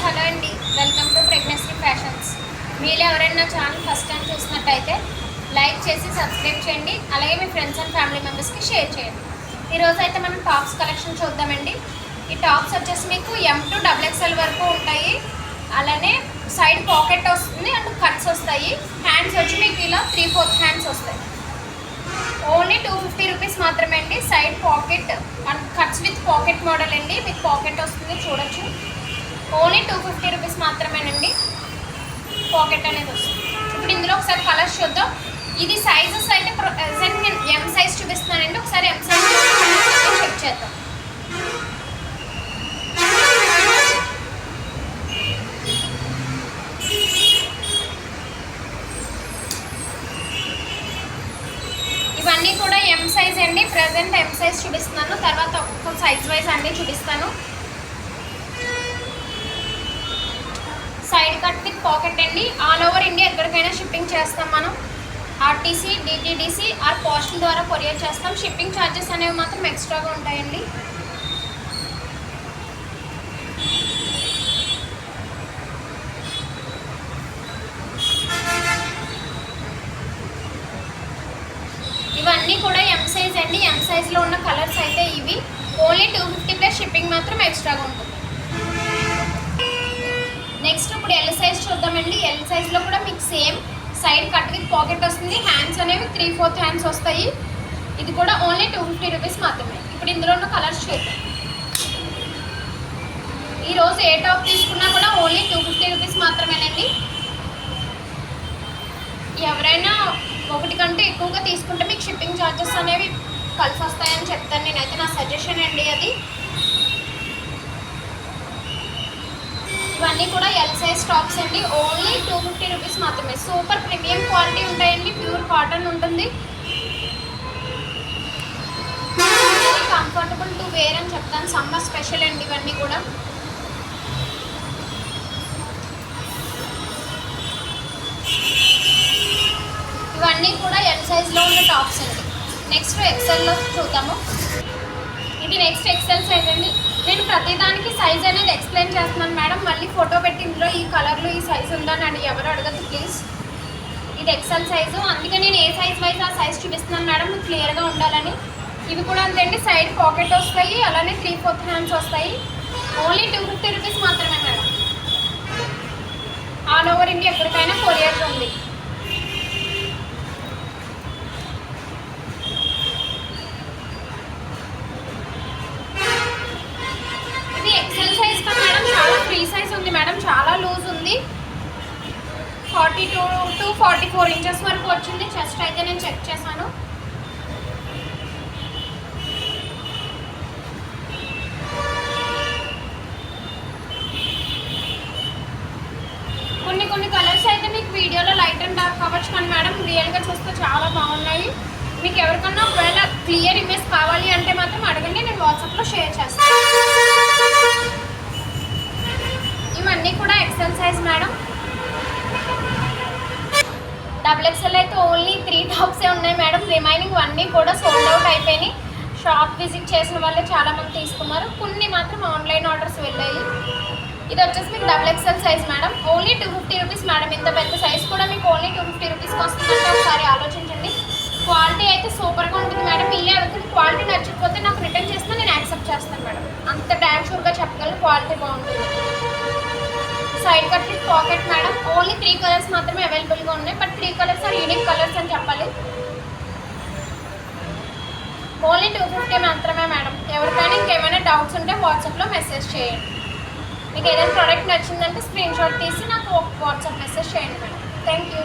Hello అండి, welcome to pregnancy fashions. మీరు ఎవరైనా ఛానల్ ఫస్ట్ టైం చూసినట్టయితే లైక్ చేసి సబ్స్క్రైబ్ చేయండి. అలాగే మీ ఫ్రెండ్స్ అండ్ ఫ్యామిలీ మెంబర్స్కి షేర్ చేయండి. ఈరోజు అయితే మనం టాప్స్ కలెక్షన్ చూద్దామండి. ఈ టాప్స్ వచ్చేసి మీకు M2 XXL వరకు ఉంటాయి. అలానే సైడ్ పాకెట్ వస్తుంది అండ్ కట్స్ వస్తాయి. హ్యాండ్స్ వచ్చి మీకు ఇలా 3/4 హ్యాండ్స్ వస్తాయి. ఓన్లీ 250 రూపీస్ మాత్రమే అండి. Side pocket and cuts with pocket model అండి. మీకు పాకెట్ వస్తుంది, చూడొచ్చు. ఓన్లీ 250 రూపీస్ మాత్రమేనండి. పాకెట్ అనేది వస్తుంది. ఇప్పుడు ఇందులో ఒకసారి కలర్స్ చూద్దాం. ఇది సైజెస్ అయితే ప్రజెంట్ నేను M సైజ్ చూపిస్తున్నానండి. ఒకసారి M సైజ్ చెక్ చేద్దాం. ఇవన్నీ కూడా M సైజ్ అండి. ప్రజెంట్ M సైజ్ చూపిస్తున్నాను, తర్వాత ఒక్కొక్క సైజ్ వైజ్ అన్నీ చూపిస్తాను. సైడ్ కట్ విత్ పాకెట్ అండి. ఆల్ ఓవర్ ఇండియా ఎక్కడికైనా షిప్పింగ్ చేస్తాం మనం. ఆర్టీసీ, డిటీడీసీ ఆర్ పోస్టల్ ద్వారా కొరియర్ చేస్తాం. షిప్పింగ్ ఛార్జెస్ అనేవి మాత్రం ఎక్స్ట్రాగా ఉంటాయండి. ఇవన్నీ కూడా M సైజ్ అండి. M సైజ్లో ఉన్న కలర్స్ అయితే ఇవి. ఓన్లీ 250 ప్లస్ షిప్పింగ్ మాత్రం ఎక్స్ట్రాగా ఉంటుంది. నెక్స్ట్ ఇప్పుడు L సైజ్ చూద్దామండి. L సైజ్లో కూడా మీకు same side cut with pocket వస్తుంది. హ్యాండ్స్ అనేవి 3/4 హ్యాండ్స్ వస్తాయి. ఇది కూడా ఓన్లీ 250 రూపీస్ మాత్రమే. ఇప్పుడు ఇందులో ఉన్న కలర్స్ చూద్దాం. ఈరోజు ఏ టాప్ తీసుకున్నా కూడా ఓన్లీ 250 రూపీస్ మాత్రమేనండి. ఎవరైనా ఒకటి కంటే ఎక్కువగా తీసుకుంటే మీకు షిప్పింగ్ ఛార్జెస్ అనేవి కలిసి వస్తాయని చెప్తాను నేనైతే. నా సజెషన్ అండి అది. ఇవన్నీ కూడా L సైజ్ టాప్స్ అండి. ఓన్లీ 250 రూపీస్ మాత్రమే. సూపర్ ప్రీమియం క్వాలిటీ ఉంటాయండి. ప్యూర్ కాటన్ ఉంటుంది. కంఫర్టబుల్ టు వేర్ అని చెప్తాను. సమ్మర్ స్పెషల్ అండి ఇవన్నీ కూడా. ఇవన్నీ కూడా L సైజ్లో ఉన్న టాప్స్ అండి. నెక్స్ట్ XLలో చూద్దాము. ఇది నెక్స్ట్ XL సైజ్ అండి. నేను ప్రతిదానికి సైజ్ అనేది ఎక్స్ప్లెయిన్ చేస్తున్నాను మేడం. మళ్ళీ ఫోటో పెట్టి ఇందులో ఈ కలర్లో ఈ సైజ్ ఉందని అని ఎవరు అడగదు ప్లీజ్. ఇది XL సైజు, అందుకే నేను ఏ సైజ్ వైజ్ ఆ సైజ్ చూపిస్తున్నాను మేడం, మీకు క్లియర్గా ఉండాలని. ఇవి కూడా అంతే అండి. సైడ్ పాకెట్ వస్తాయి, అలానే 3/4 హ్యాండ్స్ వస్తాయి. ఓన్లీ 250 రూపీస్ మాత్రమే మేడం. ఆల్ ఓవర్ ఇండియా ఎక్కడికైనా కొరియర్ ఉంది. XL సైజ్ కా మేడం, చాలా ఫ్రీ సైజ్ ఉంది మేడం, చాలా లూజ్ ఉంది. 42 to 44 ఇంచెస్ వరకు వచ్చింది. చెస్ట్ అయితే నేను చెక్ చేశాను. కొన్ని కలర్స్ అయితే మీకు వీడియోలో లైట్ అండ్ డార్క్ అవ్వచ్చు కానీ మేడం రియల్గా చూస్తే చాలా బాగున్నాయి. మీకు ఎవరికన్నా ఒకవేళ క్లియర్ ఇమేజ్ కావాలి అంటే మాత్రం అడగండి, నేను వాట్సాప్లో షేర్ చేస్తాను. ఇవన్నీ కూడా XL సైజ్ మేడం. XXL అయితే ఓన్లీ 3 టాప్సే ఉన్నాయి మేడం. రిమైనింగ్ అన్నీ కూడా సోల్డ్ అవుట్ అయిపోయినాయి. షాప్ విజిట్ చేసిన వాళ్ళే చాలామంది తీసుకున్నారు. కొన్ని మాత్రం ఆన్లైన్ ఆర్డర్స్ వెళ్ళాయి. ఇది వచ్చేసి మీకు XXL size madam. Only 250 rupees madam. ఇంత పెద్ద సైజ్ కూడా మీకు ఓన్లీ 250 రూపీస్కి వస్తుందంటే ఒకసారి ఆలోచించండి. క్వాలిటీ అయితే సూపర్గా ఉంటుంది మేడం. మీరే అడుగుతుంది. క్వాలిటీ నచ్చకపోతే నాకు రిటర్న్ చేసినా నేను యాక్సెప్ట్ చేస్తాను మేడం. అంత డ్యామ్ షూర్గా చెప్పగలను క్వాలిటీ బాగుంటుంది. Side cut with pocket madam. Only 3 colours మాత్రమే అవైలబుల్గా ఉన్నాయి. But 3 colours are unique colours అని చెప్పాలి. ఓన్లీ 250 మాత్రమే మేడం. ఎవరికైనా ఇంకేమైనా డౌట్స్ ఉంటే వాట్సాప్లో మెసేజ్ చేయండి. మీకు ఏదైనా ప్రోడక్ట్ నచ్చిందంటే స్క్రీన్ షాట్ తీసి నాకు వాట్సాప్ మెసేజ్ చేయండి మేడం. Thank you.